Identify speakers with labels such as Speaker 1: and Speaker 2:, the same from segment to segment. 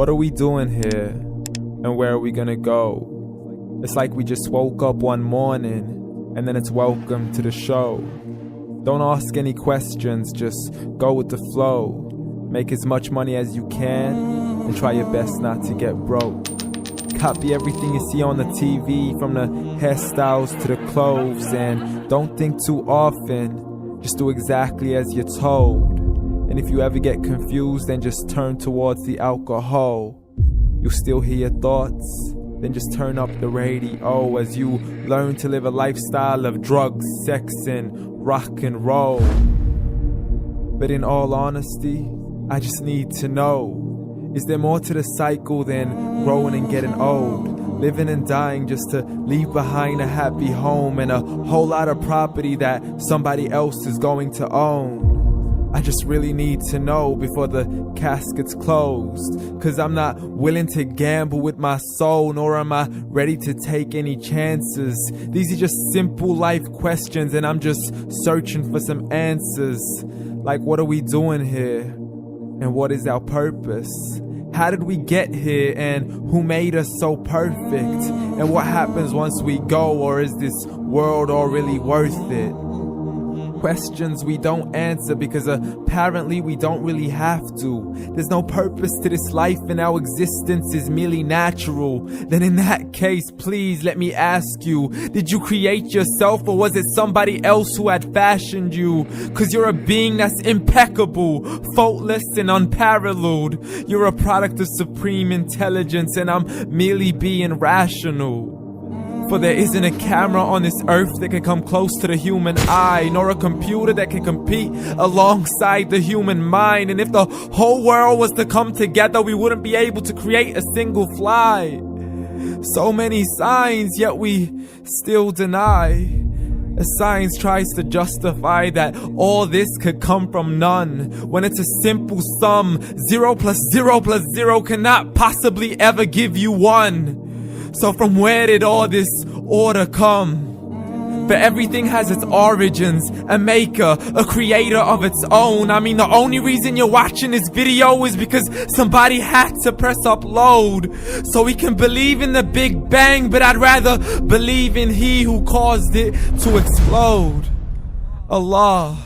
Speaker 1: What are we doing here? And where are we gonna go? It's like we just woke up one morning and then it's welcome to the show. Don't ask any questions, just go with the flow. Make as much money as you can and try your best not to get broke. Copy everything you see on the TV, from the hairstyles to the clothes, and don't think too often, just do exactly as you're told. And if you ever get confused, then just turn towards the alcohol. You'll still hear your thoughts, then just turn up the radio as you learn to live a lifestyle of drugs, sex, and rock and roll. But in all honesty, I just need to know, is there more to the cycle than growing and getting old? Living and dying just to leave behind a happy home and a whole lot of property that somebody else is going to own. I just really need to know before the casket's closed, 'cause I'm not willing to gamble with my soul, nor am I ready to take any chances. These are just simple life questions and I'm just searching for some answers. Like, what are we doing here? And what is our purpose? How did we get here, and who made us so perfect? And what happens once we go, or is this world all really worth it? Questions we don't answer because apparently we don't really have to. There's no purpose to this life and our existence is merely natural. Then in that case, please let me ask you, did you create yourself, or was it somebody else who had fashioned you? 'Cause you're a being that's impeccable, faultless and unparalleled. You're a product of supreme intelligence and I'm merely being rational. For there isn't a camera on this earth that can come close to the human eye, nor a computer that can compete alongside the human mind. And if the whole world was to come together, we wouldn't be able to create a single fly. So many signs, yet we still deny. As science tries to justify that all this could come from none, when it's a simple sum. 0 plus 0 plus 0 cannot possibly ever give you 1. So from where did all this order come? For everything has its origins, a maker, a creator of its own. I mean, the only reason you're watching this video is because somebody had to press upload. So we can believe in the Big Bang, but I'd rather believe in He who caused it to explode. Allah,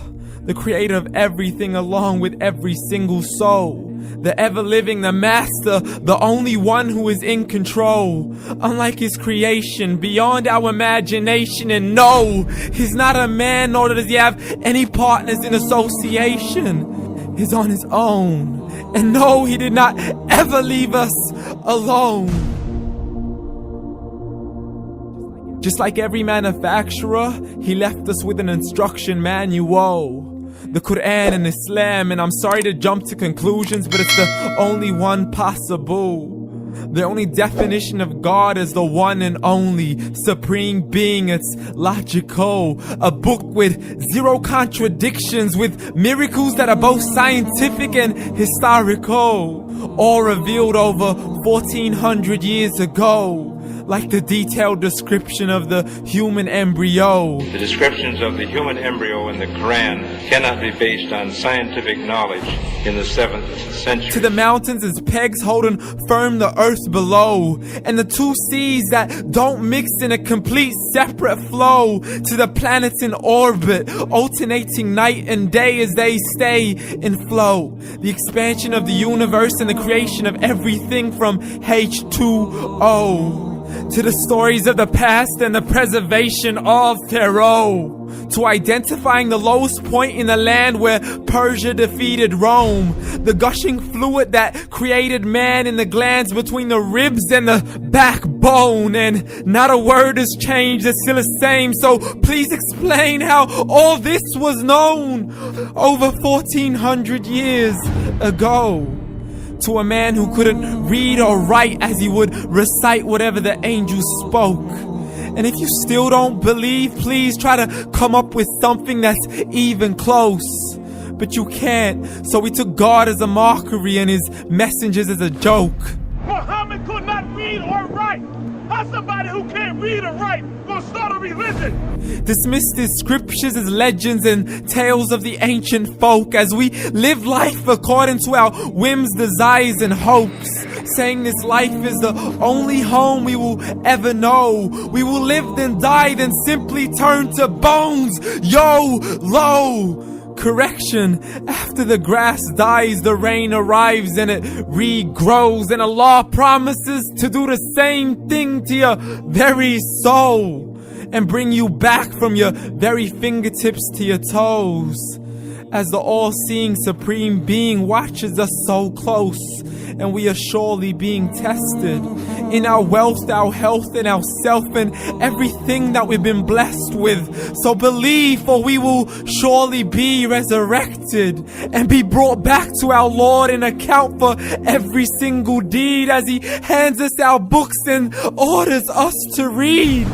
Speaker 1: the creator of everything along with every single soul. The ever-living, the master, the only one who is in control. Unlike his creation, beyond our imagination. And no, he's not a man, nor does he have any partners in association. He's on his own. And no, he did not ever leave us alone. Just like every manufacturer, he left us with an instruction manual. The Qur'an and Islam, and I'm sorry to jump to conclusions, but it's the only one possible. The only definition of God is the one and only supreme being. It's logical, a book with 0 contradictions, with miracles that are both scientific and historical, all revealed over 1400 years ago. Like the detailed description of the human embryo.
Speaker 2: The descriptions of the human embryo in the Qur'an cannot be based on scientific knowledge in the 7th century.
Speaker 1: To the mountains as pegs holding firm the earth below, and the 2 seas that don't mix in a complete separate flow. To the planets in orbit, alternating night and day as they stay in flow. The expansion of the universe and the creation of everything from H2O. To the stories of the past and the preservation of Pharaoh. To identifying the lowest point in the land where Persia defeated Rome. The gushing fluid that created man in the glands between the ribs and the backbone. And not a word has changed, it's still the same. So please explain how all this was known over 1400 years ago. To a man who couldn't read or write, as he would recite whatever the angels spoke. And if you still don't believe, please try to come up with something that's even close. But you can't, so we took God as a mockery and his messengers as a joke.
Speaker 3: Muhammad could not read or write. How's somebody who can't read or write gonna start a religion?
Speaker 1: Dismissed his scriptures as legends and tales of the ancient folk, as we live life according to our whims, desires and hopes. saying this life is the only home we will ever know. We will live then die, then simply turn to bones. YOLO! Correction, after the grass dies, the rain arrives and it regrows, and Allah promises to do the same thing to your very soul and bring you back from your very fingertips to your toes, as the all-seeing supreme being watches us so close, and we are surely being tested in our wealth, our health, and our self, and everything that we've been blessed with. So believe, for we will surely be resurrected and be brought back to our Lord and account for every single deed, as He hands us our books and orders us to read.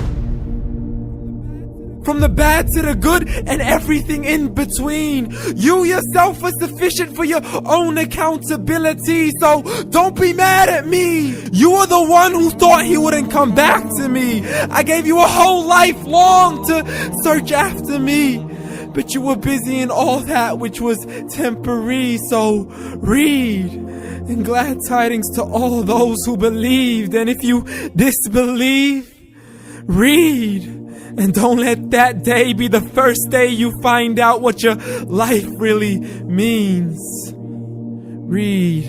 Speaker 1: From the bad to the good and everything in between. You yourself are sufficient for your own accountability, so don't be mad at me. You are the one who thought He wouldn't come back to me. I gave you a whole life long to search after me, but you were busy in all that which was temporary. So read, and glad tidings to all those who believed. And if you disbelieve, read. And don't let that day be the first day you find out what your life really means. Read.